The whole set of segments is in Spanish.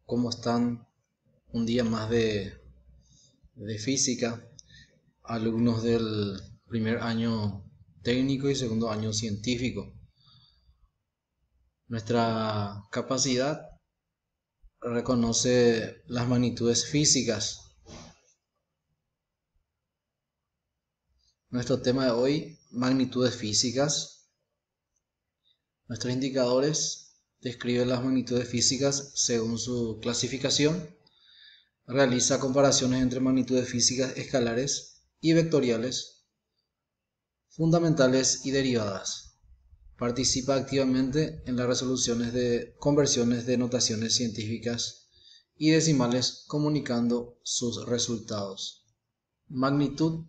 ¿Cómo están? Un día más de física, alumnos del primer año técnico y segundo año científico. Nuestra capacidad reconoce las magnitudes físicas. Nuestro tema de hoy, magnitudes físicas. Nuestros indicadores describen las magnitudes físicas según su clasificación. Realiza comparaciones entre magnitudes físicas escalares y vectoriales, fundamentales y derivadas. Participa activamente en las resoluciones de conversiones de notaciones científicas y decimales comunicando sus resultados. Magnitud.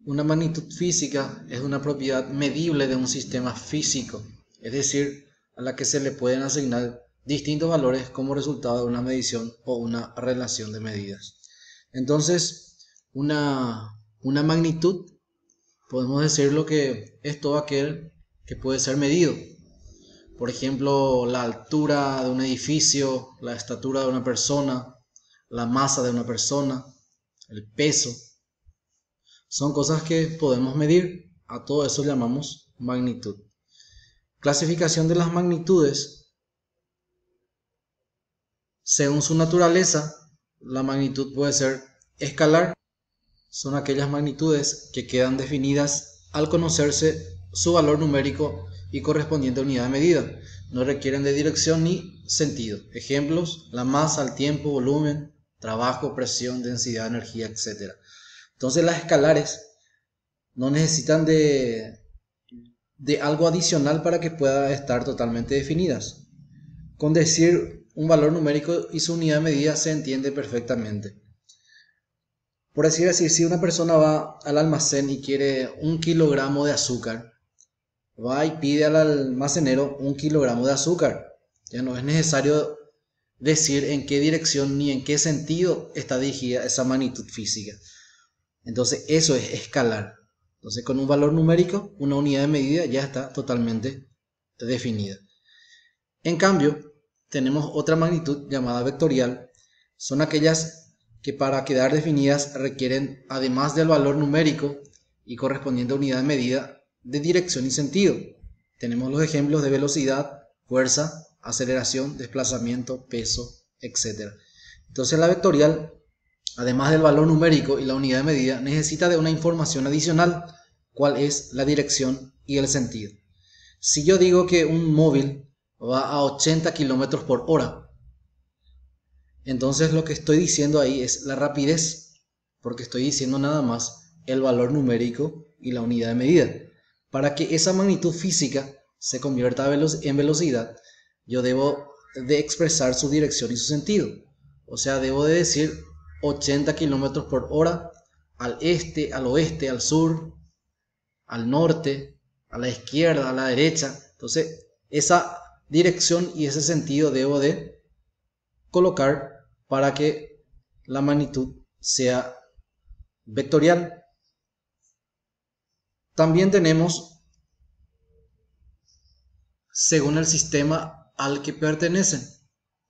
Una magnitud física es una propiedad medible de un sistema físico, es decir, a la que se le pueden asignar distintos valores como resultado de una medición o una relación de medidas. Entonces, una magnitud, podemos decirlo que es todo aquel que puede ser medido. Por ejemplo, la altura de un edificio, la estatura de una persona, la masa de una persona, el peso. Son cosas que podemos medir. A todo eso llamamos magnitud. Clasificación de las magnitudes. Según su naturaleza, la magnitud puede ser escalar. Son aquellas magnitudes que quedan definidas al conocerse su valor numérico y correspondiente unidad de medida. No requieren de dirección ni sentido. Ejemplos: la masa, el tiempo, volumen, trabajo, presión, densidad, energía, etc. Entonces las escalares no necesitan de algo adicional para que pueda estar totalmente definidas. Con decir un valor numérico y su unidad de medida se entiende perfectamente. Por así decir, si una persona va al almacén y quiere 1 kilogramo de azúcar, va y pide al almacenero 1 kilogramo de azúcar. Ya no es necesario decir en qué dirección ni en qué sentido está dirigida esa magnitud física. Entonces eso es escalar. Entonces con un valor numérico, una unidad de medida ya está totalmente definida. En cambio, tenemos otra magnitud llamada vectorial. Son aquellas que para quedar definidas requieren, además del valor numérico y correspondiente unidad de medida, de dirección y sentido. Tenemos los ejemplos de velocidad, fuerza, aceleración, desplazamiento, peso, etc. Entonces la vectorial, además del valor numérico y la unidad de medida, necesita de una información adicional, cuál es la dirección y el sentido. Si yo digo que un móvil va a 80 km por hora, entonces lo que estoy diciendo ahí es la rapidez, porque estoy diciendo nada más el valor numérico y la unidad de medida. Para que esa magnitud física se convierta en velocidad, yo debo de expresar su dirección y su sentido. O sea, debo de decir 80 km por hora al este, al oeste, al sur, al norte, a la izquierda, a la derecha. Entonces, esa dirección y ese sentido debo de colocar para que la magnitud sea vectorial. También tenemos según el sistema al que pertenecen.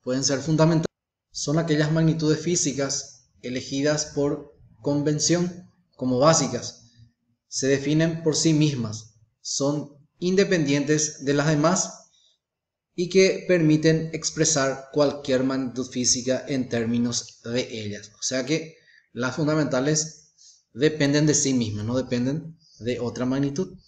Pueden ser fundamentales. Son aquellas magnitudes físicas elegidas por convención como básicas. Se definen por sí mismas. Son independientes de las demás y que permiten expresar cualquier magnitud física en términos de ellas. O sea que las fundamentales dependen de sí mismas, no dependen de otra magnitud.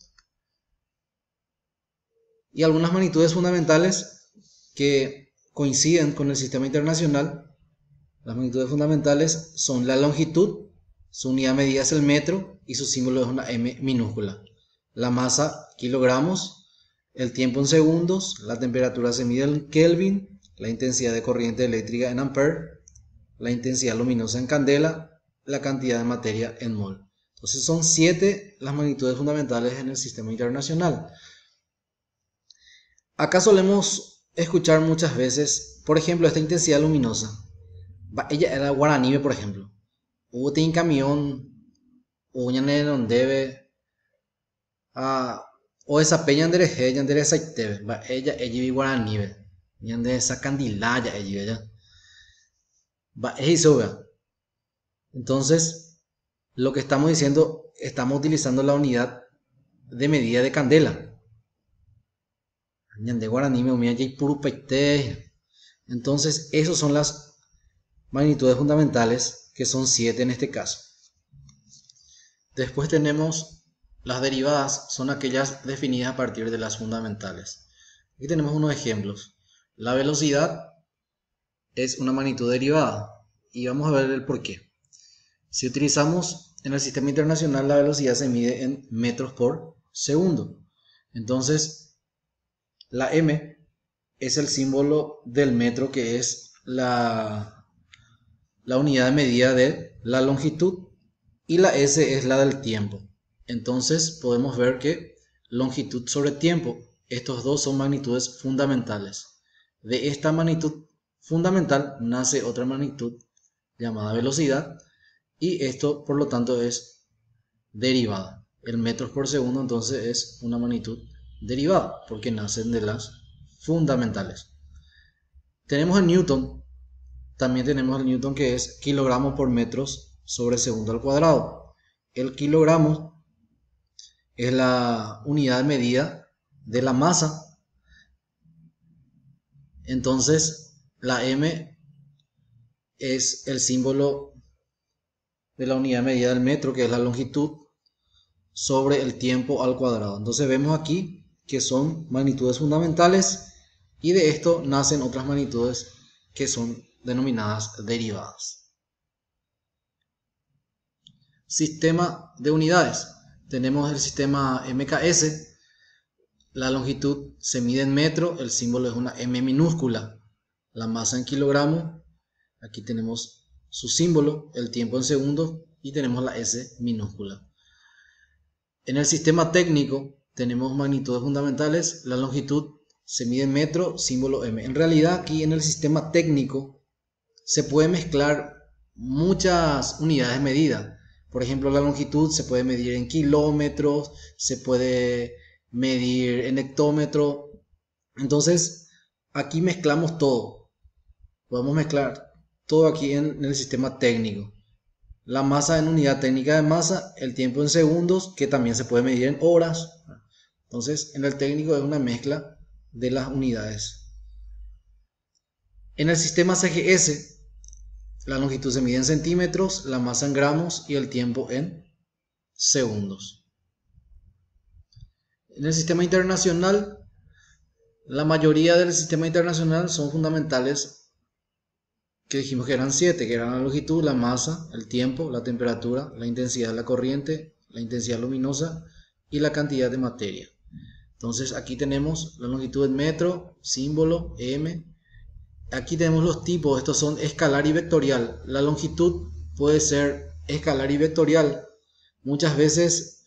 Y algunas magnitudes fundamentales que coinciden con el sistema internacional. Las magnitudes fundamentales son la longitud, su unidad de medida es el metro y su símbolo es una m minúscula. La masa, kilogramos, el tiempo en segundos, la temperatura se mide en Kelvin, la intensidad de corriente eléctrica en ampere, la intensidad luminosa en candela, la cantidad de materia en mol. Entonces son 7 las magnitudes fundamentales en el sistema internacional. Acá solemos escuchar muchas veces, por ejemplo, esta intensidad luminosa. Ella era Guaranibe, por ejemplo. Hubo un camión, o no debe, o esa peña andereje, ya anderesa itebe. Ella vi Guaranibe, ya esa candilaya ella. Entonces, lo que estamos diciendo, estamos utilizando la unidad de medida de candela. Entonces, esas son las magnitudes fundamentales, que son 7 en este caso. Después tenemos las derivadas, son aquellas definidas a partir de las fundamentales. Aquí tenemos unos ejemplos. La velocidad es una magnitud derivada y vamos a ver el por qué. Si utilizamos en el sistema internacional, la velocidad se mide en metros por segundo. Entonces, la m es el símbolo del metro, que es la unidad de medida de la longitud, y la s es la del tiempo. Entonces podemos ver que longitud sobre tiempo, estos dos son magnitudes fundamentales. De esta magnitud fundamental nace otra magnitud llamada velocidad, y esto por lo tanto es derivada. El metros por segundo entonces es una magnitud derivada porque nacen de las fundamentales. Tenemos el Newton. También tenemos el Newton, que es kilogramos por metros sobre segundo al cuadrado. El kilogramo es la unidad de medida de la masa. Entonces la m es el símbolo de la unidad de medida del metro, que es la longitud, sobre el tiempo al cuadrado. Entonces vemos aquí que son magnitudes fundamentales, y de esto nacen otras magnitudes que son denominadas derivadas. Sistema de unidades. Tenemos el sistema MKS. La longitud se mide en metro, el símbolo es una m minúscula. La masa en kilogramos, aquí tenemos su símbolo, el tiempo en segundos, y tenemos la s minúscula. En el sistema técnico tenemos magnitudes fundamentales. La longitud se mide en metro, símbolo m. En realidad aquí en el sistema técnico se puede mezclar muchas unidades de medida. Por ejemplo, la longitud se puede medir en kilómetros, se puede medir en hectómetro. Entonces aquí mezclamos todo. Podemos mezclar todo aquí en el sistema técnico. La masa en unidad técnica de masa, el tiempo en segundos, que también se puede medir en horas. Entonces en el técnico es una mezcla de las unidades. En el sistema CGS, la longitud se mide en centímetros, la masa en gramos y el tiempo en segundos. En el sistema internacional, la mayoría del sistema internacional son fundamentales, que dijimos que eran 7, que eran la longitud, la masa, el tiempo, la temperatura, la intensidad de la corriente, la intensidad luminosa y la cantidad de materia. Entonces aquí tenemos la longitud en metro, símbolo m. Aquí tenemos los tipos, estos son escalar y vectorial. La longitud puede ser escalar y vectorial. Muchas veces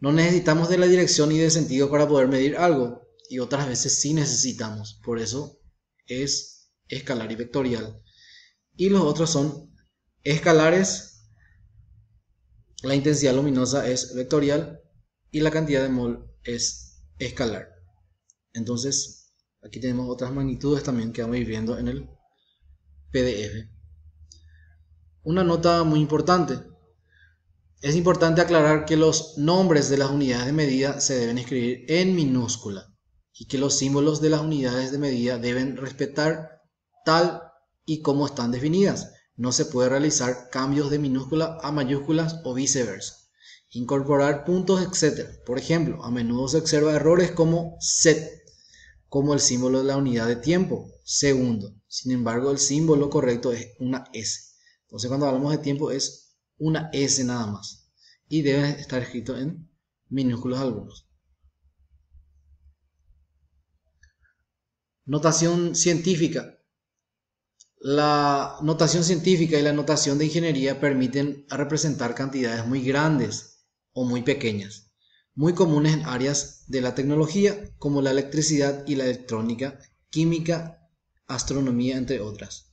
no necesitamos de la dirección y de sentido para poder medir algo, y otras veces sí necesitamos. Por eso es escalar y vectorial. Y los otros son escalares. La intensidad luminosa es vectorial y la cantidad de mol es escalar. Entonces aquí tenemos otras magnitudes también que vamos a ir viendo en el PDF. Una nota muy importante. Es importante aclarar que los nombres de las unidades de medida se deben escribir en minúscula, y que los símbolos de las unidades de medida deben respetar tal y como están definidas. No se puede realizar cambios de minúscula a mayúsculas o viceversa. Incorporar puntos, etc. Por ejemplo, a menudo se observa errores como set, como el símbolo de la unidad de tiempo, segundo. Sin embargo, el símbolo correcto es una S. Entonces cuando hablamos de tiempo es una S nada más, y debe estar escrito en minúsculas algunos. Notación científica. La notación científica y la notación de ingeniería permiten representar cantidades muy grandes o muy pequeñas, muy comunes en áreas de la tecnología como la electricidad y la electrónica, química, astronomía, entre otras.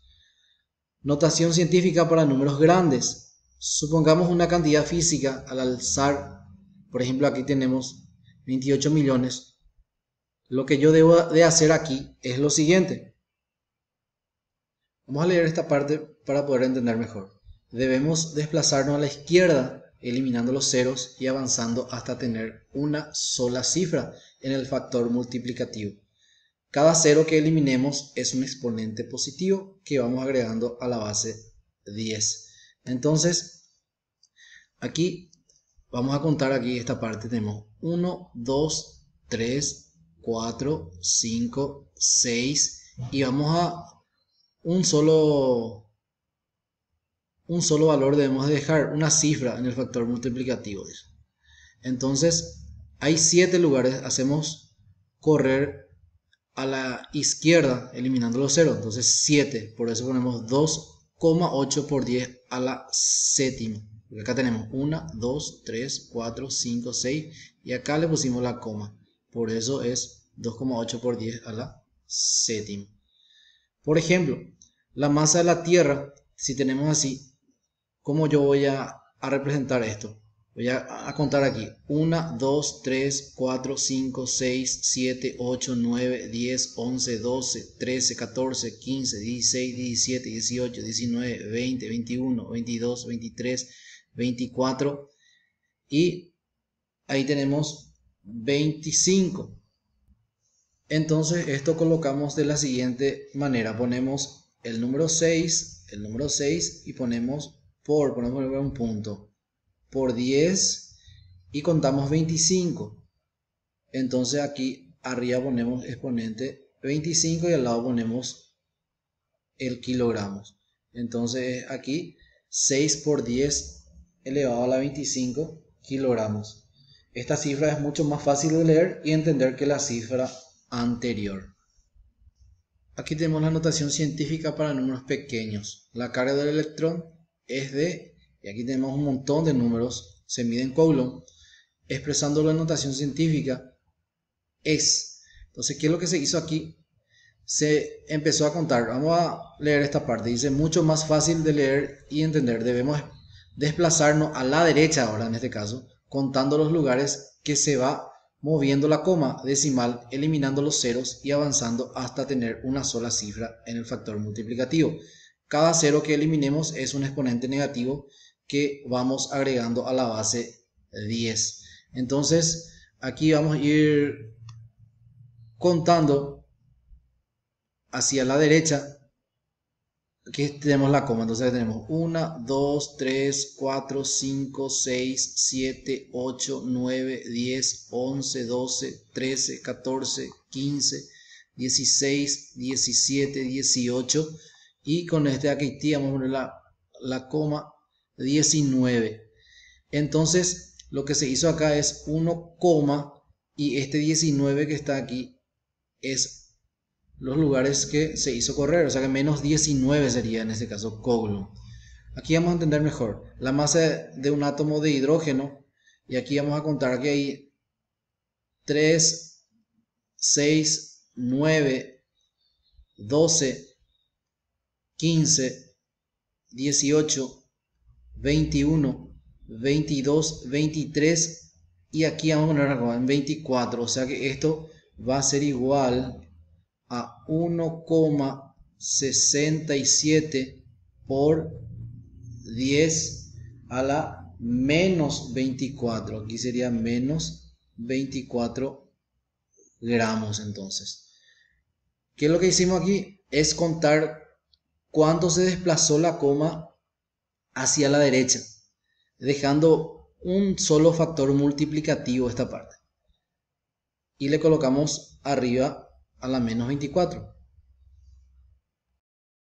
Notación científica para números grandes. Supongamos una cantidad física al alzar, por ejemplo aquí tenemos 28 millones. Lo que yo debo de hacer aquí es lo siguiente. Vamos a leer esta parte para poder entender mejor. Debemos desplazarnos a la izquierda, eliminando los ceros y avanzando hasta tener una sola cifra en el factor multiplicativo. Cada cero que eliminemos es un exponente positivo que vamos agregando a la base 10. Entonces, aquí vamos a contar aquí esta parte. Tenemos 1, 2, 3, 4, 5, 6 y vamos a un solo valor debemos dejar, una cifra en el factor multiplicativo. Entonces, hay 7 lugares, hacemos correr a la izquierda eliminando los ceros, entonces 7, por eso ponemos 2,8 por 10 a la séptima. Acá tenemos 1, 2, 3, 4, 5, 6 y acá le pusimos la coma, por eso es 2,8 por 10 a la séptima. Por ejemplo, la masa de la Tierra, si tenemos así, ¿cómo yo voy a representar esto? Voy a contar aquí. 1, 2, 3, 4, 5, 6, 7, 8, 9, 10, 11, 12, 13, 14, 15, 16, 17, 18, 19, 20, 21, 22, 23, 24 y ahí tenemos 25. Entonces esto colocamos de la siguiente manera. Ponemos el número 6 y ponemos un punto por 10 y contamos 25. Entonces aquí arriba ponemos exponente 25 y al lado ponemos el kilogramos. Entonces aquí 6 por 10 elevado a la 25 kilogramos. Esta cifra es mucho más fácil de leer y entender que la cifra anterior. Aquí tenemos la notación científica para números pequeños. La carga del electrón es de, y aquí tenemos un montón de números, se mide en Coulomb, expresándolo en notación científica, es. Entonces, ¿qué es lo que se hizo aquí? Se empezó a contar. Vamos a leer esta parte. Dice, mucho más fácil de leer y entender. Debemos desplazarnos a la derecha ahora, en este caso, contando los lugares que se va moviendo la coma decimal, eliminando los ceros y avanzando hasta tener una sola cifra en el factor multiplicativo. Cada cero que eliminemos es un exponente negativo que vamos agregando a la base 10. Entonces, aquí vamos a ir contando hacia la derecha. Aquí tenemos la coma, entonces tenemos 1, 2, 3, 4, 5, 6, 7, 8, 9, 10, 11, 12, 13, 14, 15, 16, 17, 18 y con este aquí vamos a poner la coma 19. Entonces lo que se hizo acá es 1, y este 19 que está aquí es los lugares que se hizo correr, o sea que menos 19 sería en este caso Coulomb. Aquí vamos a entender mejor la masa de un átomo de hidrógeno y aquí vamos a contar que hay 3, 6, 9, 12, 15, 18, 21, 22, 23 y aquí vamos a poner en 24, o sea que esto va a ser igual a 1,67 por 10 a la menos 24. Aquí sería menos 24 gramos. Entonces, ¿qué es lo que hicimos aquí? Es contar cuánto se desplazó la coma hacia la derecha, dejando un solo factor multiplicativo esta parte. Y le colocamos arriba a la menos 24.